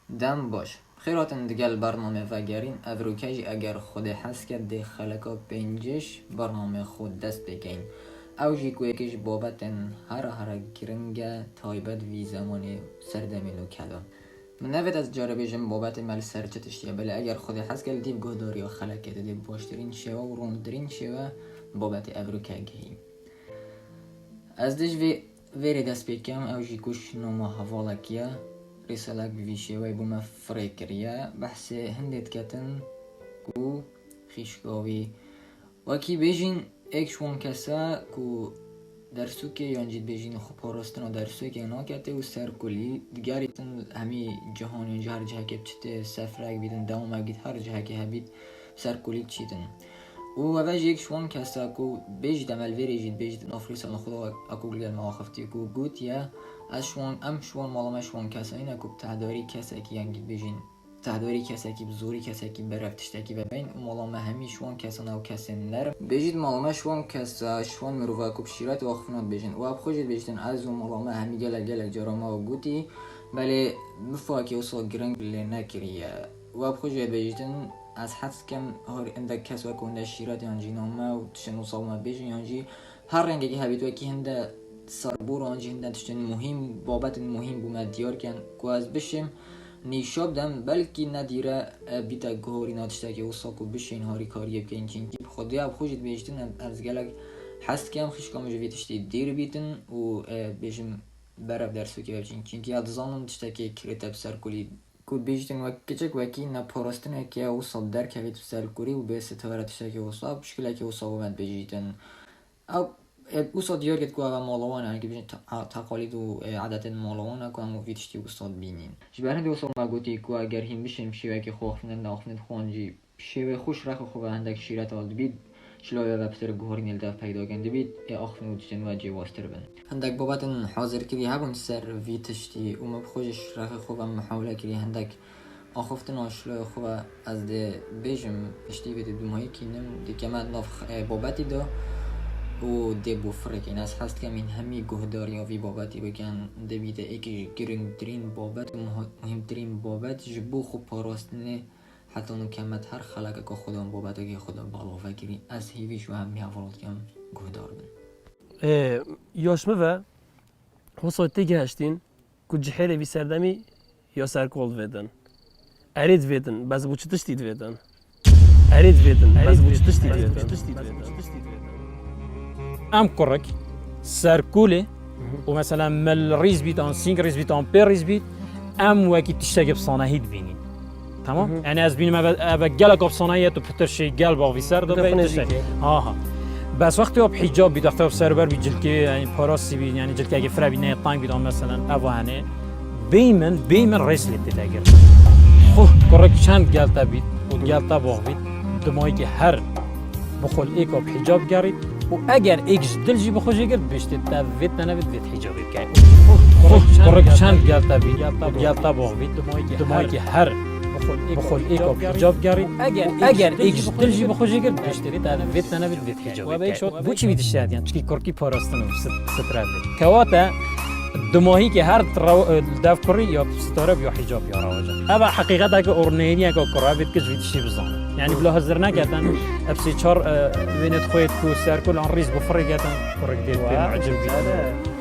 دم باش خیراتن دیگل برنامه وگرین افروکش اگر خود هست که دی خلقا پنجش برنامه خود دست بگین او جیکو یکیش بابتن هر گرنگ تایبت وی زمانی سردمینو کلام من نوید از جاربیجم بابت مال سرچتشیه بله اگر خود هست که دیب گهداری و خلقه دیب باشترین شوا و روندرین شوا بابت افروکگی از دیج ویری دست بکم او جیکوش نوما حوالکیه رسالك بفيشي ويبوما فريكريا بحث هندت كتن كو خيشكاوي وكي بيجين اكشوان كسا كو درسوكي يانجيد بيجين خو پاراستنا درسوكي ناكته و سركولي دگاريتن همي جهان يانجي هر جهة که بچته سفرك بيدن دوام اگید هر جهة که هبید سركولي چيدن و اوج یک شوان کسا کو بیج دمل ویریجید بیج نافری سال خدا اکو گل مواخفتی کو گوت یا از شوان مالام شوان کسا این اکو تهداری کسا کی یعنی بیجین تهداری کسا کی بزوری کسا کی برفتشته کی و بین مالام همی شوان کسا نو کسی نر بیجید مالام شوان کسا شوان مروه کو بشیرت واخفنات بیجین و اب خوشید بیجتن از مالام همی گل جراما و گوتی بله مفاکی و سال گرنگ بله نکریه و اب خوشید بیجتن از حدس کم هر اندک کس و کنده شیرات یانجی نامه و تشنو صالمه بیش یانجی هر رنگی که هبید و کی هنده سربور آنجی هنده تشن مهم بابت مهم بوم دیار کن کو از بشم نیشاب دم بلکی ندیره بیتا گهاری ناتشته که وساکو بشین هاری کاریه که این چنگی خودی اب خوشید بیشتن از گلک حس کم خشکام جویتشتی دیر بیتن و بیشم برف درسو که بچین چنگی از زانم تشته که کریتب سرکولی کو بیشتن و کچک وکی نپاراستنه که او صد در که تو سرکوری و به ستاره تشته که وصاب شکلی که وصاب اومد بیشتن او صد دیار که او مالوانه که بیشتن تقالید و عادت مالوانه که همو ویدشتی او صد بینین جبران دی وصاب مگوتی که اگر هم بشیم شیوه که خوخنن ناخنن خوانجی شیوه خوش رخ خوبه هندک شیرت آلد بید شلوه و بسر گوهری نیلده پیدا کنده بید آخفن و تجن و جواستر بن هندک بابتن حاضر کردی هبون سر ویتشتی و مبخوشش رخ خوبه محاوله کردی هندک آخفتن آشلوه خوبه از ده بیجم پشتی بیده دومایی کنم دی که من ناف بابتی دا و ده بفرک این از هست که من همی گهداری آوی بابتی بگن ده بیده ایکی گرنگترین بابت و مهمترین بابت جبو خوب پاراستنه حتی اون کمت هر خلقه که خدا بابت که خدا بالا فکری از هیویش و همی حوالات کم گهدار بن یاشمه و حساتی گشتین که جحیل وی سردمی یا سرکول ویدن ارید ویدن بز بوچتش دید ویدن ارید ویدن بز بوچتش دید ویدن ام کرک سرکوله و مثلا مل ریز بیت آن سینگ ریز بیت آن پر ریز بیت ام وکی تشتگی بسانه هید بینی تمام یعنی از بینیم اوه گلک افسانه‌ای تو پترشی گل باقی سر دو بیتش آها بس وقتی اب حجاب بید وقتی اب سربر بید جلکه یعنی پاراسی بید یعنی جلکه اگه فرا بید نه تانگ بید مثلا اوه هنه بیمن رسلت دیگر خو کرک چند گلتا بید و گلتا باق بید دمایی که هر بخول ایک اب حجاب گرید و اگر ایکش دلجی بخوشی گرد بشته تا ویت ننوید ویت حجابی بگید کرک چند گلتا بید و گلتا باق بید دمایی که هر بخول ایک حجاب گرید اگر ایکش دلجی بخوشی گرد بشتری تا ویت ننوید ویت حجابی بگید بو چی بیدش شاید یعنی چکی کرکی پاراستن و ستره بید کواتا دماهی که هر دف کری یا ستاره یا حجاب یا رواجه اما حقیقت اگه اورنینی اگه کرابید که جویدشی بزنه یعنی بلا حضر نکردن ابسی چهار وینت خویت کو سر کل آن ریز بفری کردن کرک دید بین عجب بید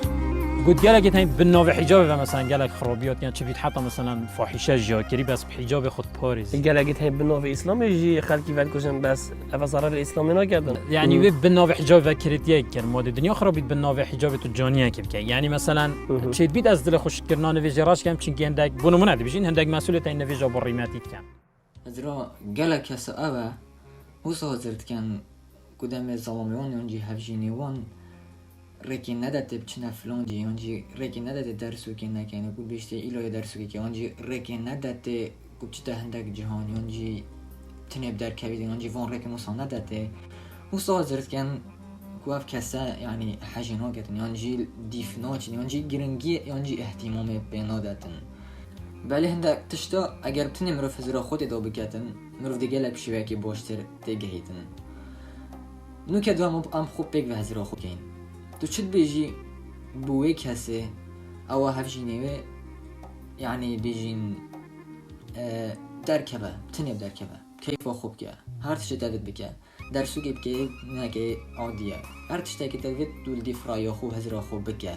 قد جالك يتهين بالنوع حجابي مثلا جالك خرابيات يعني شفت حتى مثلا فاحشه جاكري بس بحجاب خد باريس جالك يتهين بالنوع اسلامي يجي خلقي فالكوشن بس افضل الاسلامي ناكردن يعني بالنوع حجاب فكرتيه كان مود الدنيا خرابيت بالنوع حجاب الجانيه كيف يعني مثلا شيت بيت از دل خوش كرنا نفيجراش كم چنكي عندك بونو مناد بيجين عندك مسؤوليه ان نفيجا بريماتيت كان ازرا جالك سأبا هو صادرت كان قدام ظلاميون يونجي هفجينيوان رکی نداده بچنه فلانجی آنجی رکی نداده درسو که نکنه بود بیشتر ایلای درسو که آنجی رکی نداده گفته هندک جهانی آنجی تنب در کبیدی آنجی وان رکی موسا نداده موسا حضرت کن گفت کسا یعنی حجینا کتن آنجی دیفنا چنی آنجی گرنگی آنجی احتمام بینا دادن ولی هندک تشتا اگر بتنی مروف هزرا خود دا بکتن مروف دیگه لبشیوه که باشتر دیگه هیتن نو که دو هم خوب بگ و هزرا خود کن تو چت بیجی بوی کسی او هفجینه یعنی بیجین درکبه تنه درکبه کیف و خوب که هر چی دوید بکه در سوگی بکه نگه عادیه هر چی که دوید دول دی فرای خوب هزار خوب بکه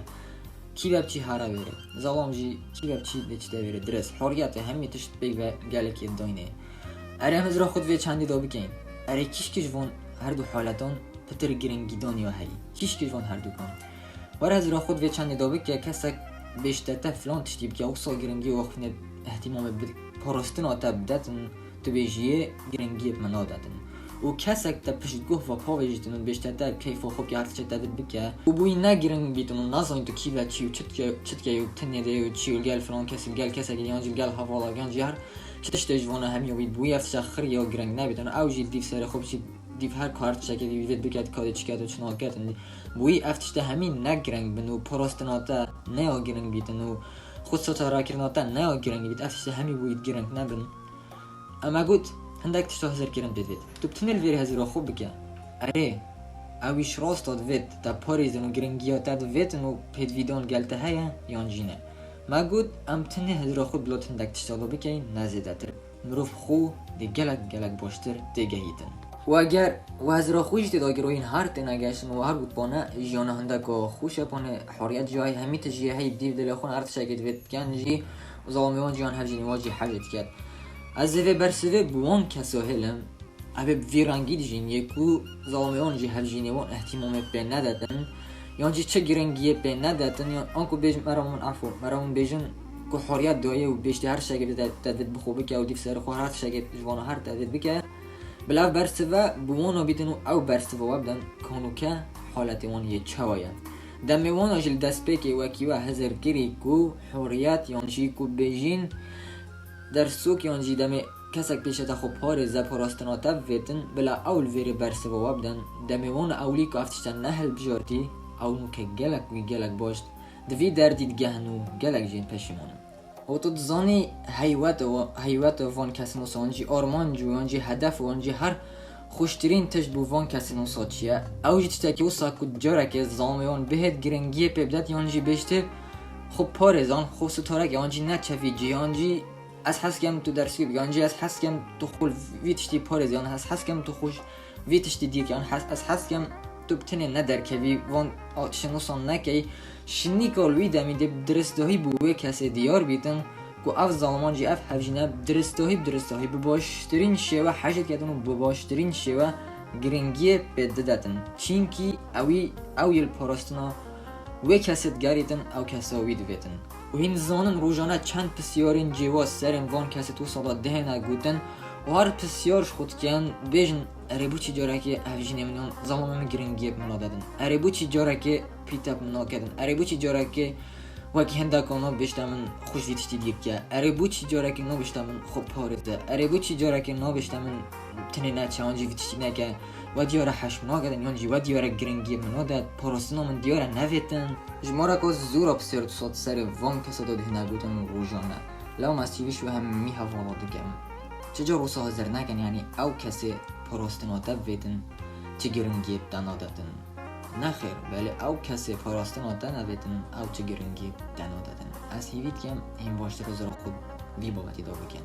کی بچی هارا بیره زالام جی کی بچی دیچ دویره درست حریت همی تشت بی و گلکی داینه اره هزار خود وی چندی دو بکین اره کیش وان هر دو حالتان پتر گرنگی دانی و هی کیش وان هر دو کن وار هزار خود وی چندی دو بکه کسک بیشتر فلان تشتی بکه اوسا گرنگی و خفنه احتمام پرستن آتا بدتن تو بیجیه گرنگی منادتن و کسک تا پشت گوه و پا ویجتن بیشتر تا کیف و خوب که هرچه دوید بکه و بوی نگرنگ بیتن و نازانی تو کی و چی و چت که و تنیه ده و چی و گل فلان کسی گل کسی که یانجی گل حوالا یانجی هر چتش تجوانه همی و بید بوی افتش خری یا گرنگ نبیتن او جیل دیف سر خوب چی دیف هر کار چه که دیوید بکت کاری چیکات و چنان کتن بوی افتش ته همین نگرنگ بن و پرستناتا نه گرنگ بیتن و خود ستاره کردناتا نه گرنگ بیت افتش همی بوید گرنگ نبن اما گود هندک تشتو هزار گرنگ بیت تو بتنل ویری هزار خوب بکه اره اویش راست داد وید تا پاریزن و گرنگیات داد وید و پید ویدان گلته هیا یانجینه ما گود ام تنه هزار خوب بلوت هندک تشتو بکه نزیده تر مروف خو دی گلک باشتر دیگه هیتن و اگر و هزار خویش دید اگر این هر تنگشن و هر بود بانه جیانه هندک و خوشه بانه حریت جای همی تجیه هی بدیو دل خون هر تشکید وید کنجی و ظالمیان جیان هفجینی واجی حاجت کرد از زوی برسوی بوان کسا هلم ابی ویرانگی دیجین یکو ظالمیان جی هفجینی وان احتمام به ندادن یانجی چه گرنگیه به ندادن یا آنکو بیج مرامون بیجن که حریت دایه و بیشتر هر شکل تدوید بخوبه که او دیف سر خور هر شکل جوانه هر تدوید بکه بلا برسوه بوانو بیدن او برسوه وابدن کانو که حالت وان یه چوایا دمی وان اجل دست بکی وکیوه هزار گری کو حریت یانجی کو بیجین در سوک یانجی دمی کسک پیشتا خوب پاره زپاراستناتا ویتن بلا اول ویری برسه و وابدن دمی وان اولی که افتشتن نهل بجارتی اونو که گلک باشت دوی دردید گهنو گلک جین پشیمونه و تو دزانی حیوت وان کسی نوسا وانجی آرمان جو وانجی هدف وانجی هر خوشترین تشت بو وان کسی نوسا چیه اوجی تشتاکی وسا کد جارک زامیان بهت گرنگیه پیبدت یانجی بیشتر خوب پاره زان خوب ستارک یانجی نچفی جی یانجی از حس کم تو درسی بیانجی از حس کم تو خول ویتشتی پارز یان از حس کم تو خوش ویتشتی دیر یان از حس کم تو بتنی ندر کوی وان شنوسان نکی شنی کال وی دمیده درستهایی بوی کسی دیار بیتن کو اف ظالمان جی اف هفجینه درستهایی بباشترین شیوه حاجت کردن و بباشترین شیوه گرنگی بده دادن چینکی اویل پاراستنا وی کسیت گریتن او کساوی دویتن و این زانن روزانه چند پسیارین جواز سرین وان کسی تو سالا ده نگودن و هر پسیارش خود کن بیجن اره بو چی جاره که افجینه منون زمان گرنگیب منا دادن اره بو چی جاره که پیتاب منا کردن اره بو چی جاره که وکی هندکانا بیشتر من خوش دیتشتی دیب که اره بو چی جاره که نو بیشتر من خوب پارده اره بو چی جاره که نو بیشتر من تنه نچه آنجی ویتشتی نکه و دیاره حشمنا کردن یانجی و دیاره گرنگی منا داد پاراستنا من دیاره نویتن جمارا که زورا بسیار تو ساد سر وان کسا داده نبودن روزانه لو مسیویش و هم می حوالا دگم چجا روسا حاضر نکن یعنی او کسی پاراستنا دویتن چه گرنگی دانا دادن نخیر ولی او کسی پاراستنا نویتن او چه گرنگی دانا دادن از هیوید کم این باشتر زورا خود بی بابتی دا بکن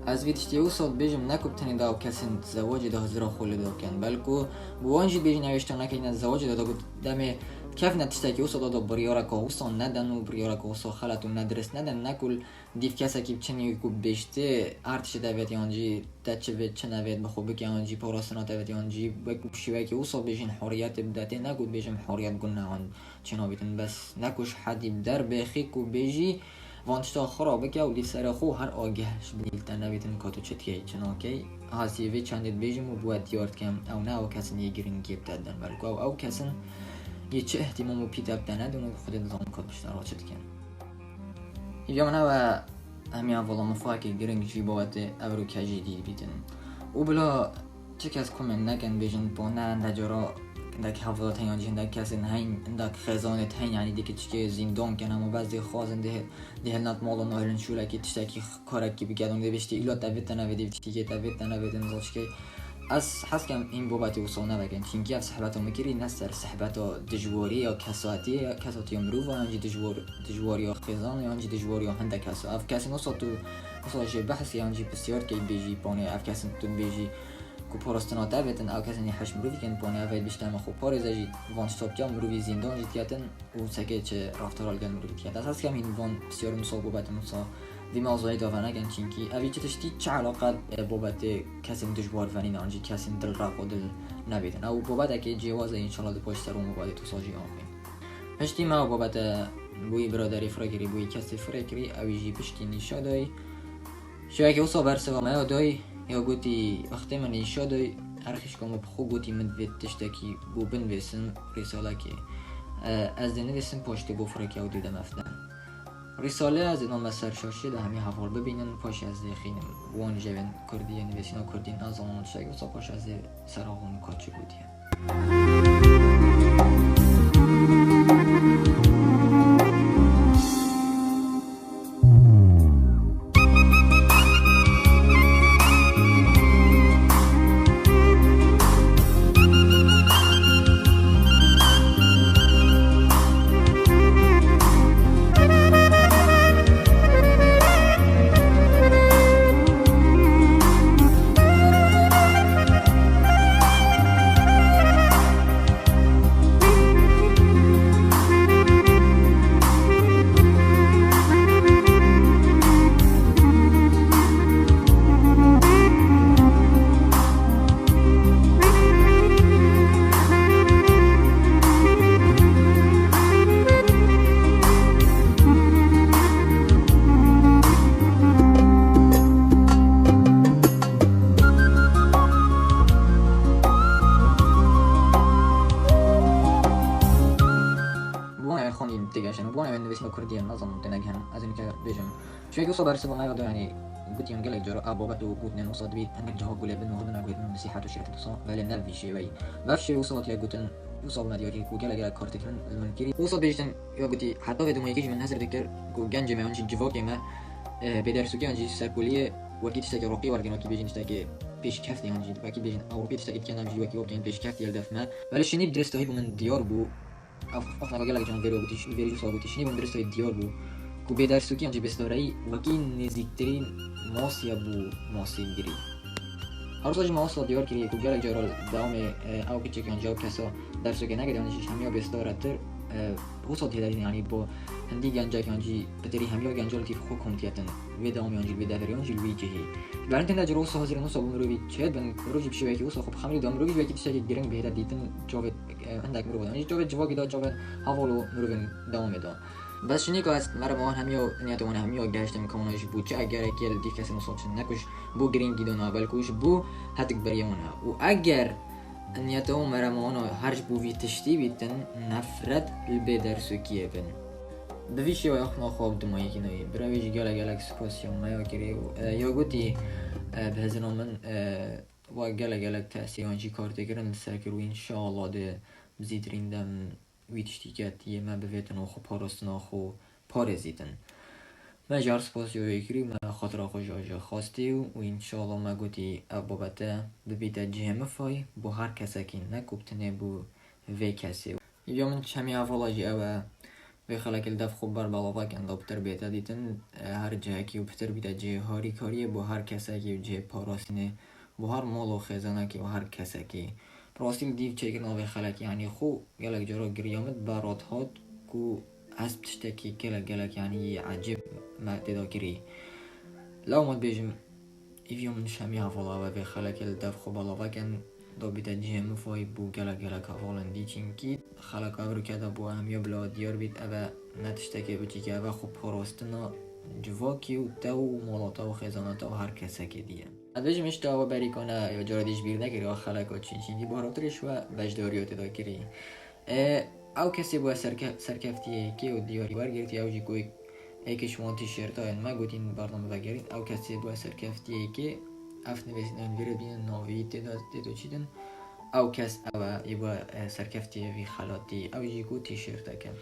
از ویتشتی او ساد بیجم نکوب تنی دا کسی زواج دا زورا خولی دا کن بلکو بوانجی بیجی نوشتا نکن از زواج دا بود دمی کف نتشتاکی اوسا دادا بریارا که اوسا ندن و بریارا که اوسا خلط و ندرس ندن نکل دیف کسا که چنی که بیشته ارتش دوید یانجی تچه وید چه نوید بخوبه که یانجی پاراستنا دوید یانجی بکوب شیوه که اوسا بیشین حریت بداته نکل بیشم حریت گنه آن چنا بیتن بس نکوش حدی بدر بخی که بیجی وانشتا خرابه که اولی سر خو هر آگهش بلیلتن نبیتن کاتو چتیه چنا که حسیوی چندید بیجم و باید دیارد کم او نه او کسن یه گرنگی بدادن بلکو او کسن یه چه احتمامو پیتاب دندون و خود نظام کار بیشتر را چت کن یا من و همین اولا مفاهی که گرنگ جی بابت ابرو کجی دید بیتن و بلا چه کس کمن نکن بیجن با نه نجارا اندک حفظات هنگان جی اندک کسی نهین اندک خزانت هین یعنی دیگه چه زندان کن اما بعضی خواهزن ده هلنات مالا نهرن شوره که تشتاکی کارکی بگردن ده بشتی ایلات دوید نویده بشتی که دوید نویده نزاش که از حس کم این بابتی وصلنا بگن چونکی اف صحبتو میکری نستر صحبتو دجواری یا کساتی مروف یا انجی دجواری یا خیزان یا انجی دجواری یا هنده کسا اف کسی نصد تو وصل جي بحث يعني بسیار که بیجی پانی اف کسی تو بیجی کو پرستانات بتن او کسی نیحش مروی کن پانی افید بیشتر مخو پارز جی وان ستاپ جام مروی زندان جیتیاتن و سکه چه رفتار گن مروی تیات اساس کم این وان بسیار مسال بابت مسا دی موضوعی داونا گن چینکی اوی چه تشتی چه علاقه بابت کسی دشوار فنی نانجی کسی دل رق و دل نبیدن او بابت که جواز ان شاء الله دو پشت رو مبادی تو ساجی آمین پشتی ما بابت بوی برادری فراگیری بوی کسی فراگیری اوی جی پشتی نشادای شاید که اوسا برسه و ما دای یا گویی وقتی من نشادای ارخیش کم بخو گویی من وید تشتکی بو بنویسم رساله که از دنویسم پشت بو فراگی او دیدم افتن رساله از اینان مسر شاشه ده همی حوال ببینن پاش از خینم وان جوین کردی نویسینا کردی نازمان شاید اوسا پاش از سراغون کاچه بودیم کردی نظام تنگهم از اینکه بجم شوی که صبر سبب ما یاد یعنی بودی انگل جرا ابوبت و بود نصاد بيت عندك جواب ولا بنو هذا نقول من مسيحات وشركه تصا ولا نبي شيء وي باش وصلت يا قلت وصل ما ديوري وقال قال كارتكن المنكري وصل بيجتن يا قلت حتى بدو ما يجي من هذا ذكر كو جنج ما انجي جواب ما بدرسو كان جي سركوليه وقت تشتكي رقي ورجنا كي بيجي نشتكي پیش کفتی انجی وقتی بیشتر اوروپی تشتكي كان جي وقتی وقتی پیش کفتی الدف ما ولی شنی درست هایی من دیار بو افنا قال جان ویرو بودیش ویرو سال بودیش نی من درست هایی دیار بو کو بدرسو کی انجی بستوری وقتی نزدیکترین ماسیا بو ماسی گری هر روز ما وصل دیار کری کو قال جرال دام او که کان جواب کسا درسو که نگه دانشش همیا بستورتر وصل هداری یعنی با هندی گنجا کانجی بتری همیا گنجال تیر خو کمتیاتن و دام یانجی به داوریانجی ویجهی برانتن در روز حاضر نوسا بمروی چه بن روزی بشوی که وصل خب خمری دام روزی وقتی تشکی گرنگ بهدا دیدن جواب عندك مرو یعنی جواب جوابی دا جواب حوالو مرو دام دا بس شنی که است مرا ما همیا نیاتون همیا گشتم کاموناش بود چه اگر اکیل دی کسی نوسا نکوش بو گرینگی دانا بلکوش بو هتک بریانا و اگر نیاتون مرا ما هرج بو وی تشتی بیتن نفرت البدرسو کیه بن دویشی و اخنا خواب دمایی که نوی براویش گلک سپاسیون مایا کری یا گوتی به هزنا من و گلک تأثیرانجی کارت گرن سرکر و انشاءالله ده بزیدرین دم ویتشتی کتیه ما بفیتن و خو پارستنا خو پارزیدن ما جار سپاسیون کری ما خاطر خو جاجا خواستی و انشاءالله ما گوتی بابته ببیده جهمه فای با هر کسکی نکوبتنه بو وی کسی یا من چمی افالاجی اوه به خلاک الدف خوب بر بالا کن دابتر بیت دیدن هر جایی که بهتر بیت جه هاری کاریه با هر کسی که جه پاراستینه با هر مال و خزانه که با هر کسی که پراستین دیو چه کنه به خلاک یعنی خو گلک جرا گریامت برات هات کو اسب تشتکی گلک یعنی عجب معتدا کری لو مد بیجم ایوم شمی حوالا و به خلاک الدف خوب بالا کن دابیت جه مفای بو گلک حوالن دی چینکی خلق آورو که دا بو همیا بلا دیار بید اوه نتشتکی بچی که اوه خوب پاراستنا جواکی و دو مالاتا و خزاناتا و هر کسا که دیه ادویج مشت آوه بری کنه یا جارادیش بیر نگیری و خلقا چین دی باراترش و بجداریات دا کری او کسی با سرکفتیه که و دیاری برگرتی او جی کوی ایکش وان تیشرت ها ما گوتین برنامه بگیرین او کسی با سرکفتیه که اف نویسین انویره بین ناوی دیدو چیدن او کس او یبا سرکفتی وی خلاتی او جیگو تیشرت کن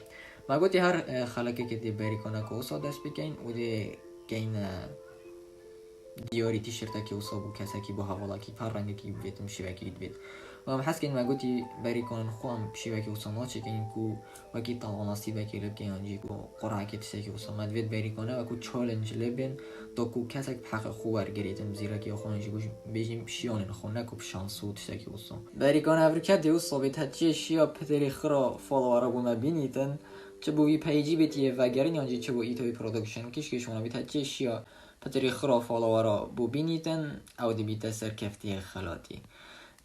ما گوتی هر خلاکی که دی بری کنه که اوسا دست بکن و دی گین دیاری تیشرت که اوسا بو کسی که با حوالا که پر رنگی که بیتم شوه که بید و هم حس که این مگوتی بری کنن خوام بشی وکی وصنا چه که این کو وکی توانستی وکی لب که یانجی کو قرعه که تسه که وصنا مدوید بری کنه و کو چالنج لبن تا کو کسک حق خوب ارگریتم زیرا که خونجی گوش بیجیم شیانن خونه کو شانسو تسه که وصنا بری کنه افریقا دیو ثابت هچی شیا پتری خرا فالوورا بو مبینیتن چه بوی پیجی بیتیه و گرین یانجی چه بو ایتوی پروداکشن کش شما بیت هچی شیا پتری خرا فالوورا بو بینیتن او دی بیت سر کفتی خلاتی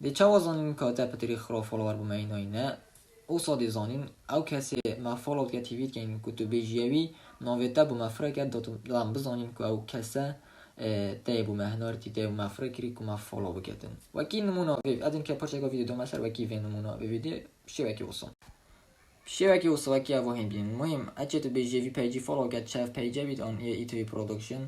دی چه وزانین که تا پتری خرا فالوور بو مینای نه او صادی زانین او کسی ما فالوت که تیوید که این کتو بیجیوی نویتا بو مفرق دادم بزانین که او کسه تای بو مهنارتی تای بو مفرقی که ما فالو بکتن وکی نمونه ادین که پرچه ویدیو دو مثلا وکی وی نمونه ویدیو شی وکی وصل شبكة وصواكي أفوهم بين المهم أجت بيجي في بيجي فولو قد شاف بيجي بيت أن إيتوي برودكشن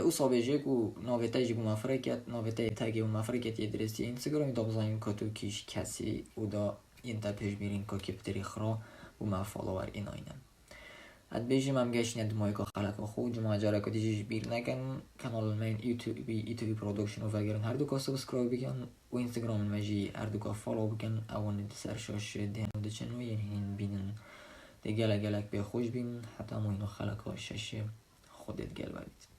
وصابيجيك ونوفيتاجي بمفرقة نوفيتاجي تاجي بمفرقة يدرسي إنستغرام دابزاين كتو كيش كسي ودا ينتا بيج بيرين كوكي بتري خرا وما فولوور إناينا اد بيجي مام گشت ند مایکا خلق خو جمع جاره که دیجیش بیر نکن کانال من ایتوبی پرودکشن و وگرن هر دو کا سابسکرایب بکن و اینستاگرام مجی هر دو کا فالو بکن اوان سر شاش دهن و دچنو یعنی بینن دیگه گلک به خوش بین حتی مو اینو خلق شش خودت گل برید